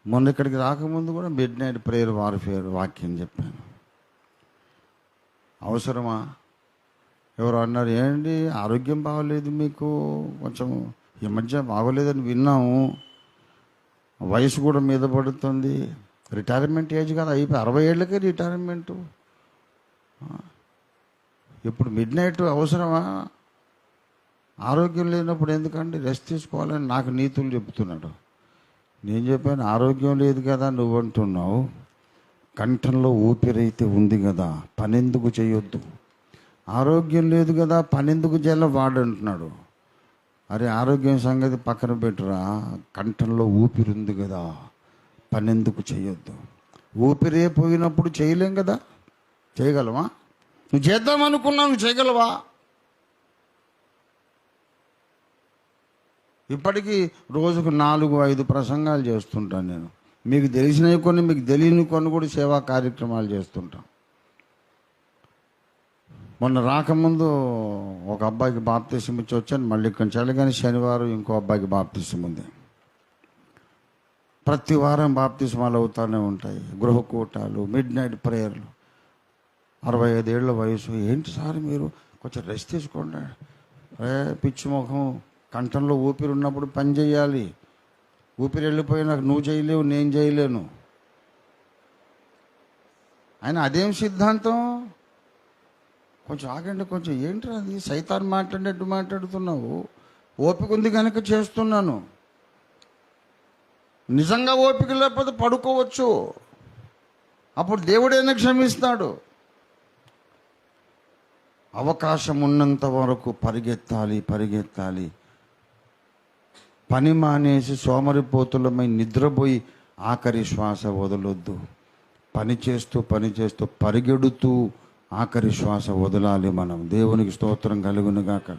మొన్న ఇక్కడికి రాకముందు కూడా మిడ్ నైట్ ప్రేయర్ వార్ఫేర్ వాక్యం చెప్పాను. అవసరమా? ఎవరు అన్నారు, ఏంటి ఆరోగ్యం బాగోలేదు మీకు, కొంచెం ఈ మధ్య బాగోలేదని విన్నాము, వయసు కూడా మీద పడుతుంది, రిటైర్మెంట్ ఏజ్ కదా, అయిపోయి 60 ఏళ్ళకే రిటైర్మెంటు. ఇప్పుడు మిడ్ నైట్ అవసరమా? ఆరోగ్యం లేనప్పుడు ఎందుకండి, రెస్ట్ తీసుకోవాలని నాకు నీతులు చెప్తున్నాడు. నేను చెప్పాను, ఆరోగ్యం లేదు కదా నువ్వు అంటున్నావు, కంఠంలో ఊపిరైతే ఉంది కదా, పనెందుకు చేయొద్దు. ఆరోగ్యం లేదు కదా, పనెందుకు చేయాలో వాడు అంటున్నాడు. అరే ఆరోగ్యం సంగతి పక్కన పెట్టురా, కంఠంలో ఊపిరి ఉంది కదా, పనెందుకు చేయొద్దు. ఊపిరే పోయినప్పుడు చేయలేం కదా. చేయగలవా? నువ్వు చేద్దామనుకున్నావు, నువ్వు చేయగలవా? ఇప్పటికీ రోజుకు 4-5 ప్రసంగాలు చేస్తుంటాను నేను. మీకు తెలిసినవి కొన్ని, మీకు తెలియని కొన్ని కూడా సేవా కార్యక్రమాలు చేస్తుంటాం. మొన్న రాకముందు ఒక అబ్బాయికి బాప్తీసం ఇచ్చి వచ్చాను, మళ్ళీ కొంచెం కానీ శనివారం ఇంకో అబ్బాయికి బాప్తీసం ఉంది. ప్రతి వారం బాప్తీసమాలు అవుతూనే ఉంటాయి, గృహకూటాలు, మిడ్ నైట్ ప్రేయర్లు. 65 ఏళ్ళ వయసు, ఏంటి సార్ మీరు కొంచెం రెస్ట్ తీసుకోండి. పిచ్చి ముఖం, కంఠంలో ఊపిరి ఉన్నప్పుడు పని చేయాలి, ఊపిరి వెళ్ళిపోయినా నువ్వు చేయలేవు, నేను చేయలేను. ఆయన అదేం సిద్ధాంతం? కొంచెం ఆగండి, కొంచెం ఏంట్రా అది, సైతాన్ మాట్లాడినట్టు మాట్లాడుతున్నావు. ఓపిక ఉంది కనుక చేస్తున్నాను. నిజంగా ఓపిక లేకపోతే పడుకోవచ్చు, అప్పుడు దేవుడైనా క్షమిస్తాడు. అవకాశం ఉన్నంత వరకు పరిగెత్తాలి. పని మానేసి సోమరిపోతులమై నిద్రపోయి ఆఖరి శ్వాస వదలొద్దు. పని చేస్తూ పరిగెడుతూ ఆఖరి శ్వాస వదలాలి మనం. దేవునికి స్తోత్రం కలుగునుగాక.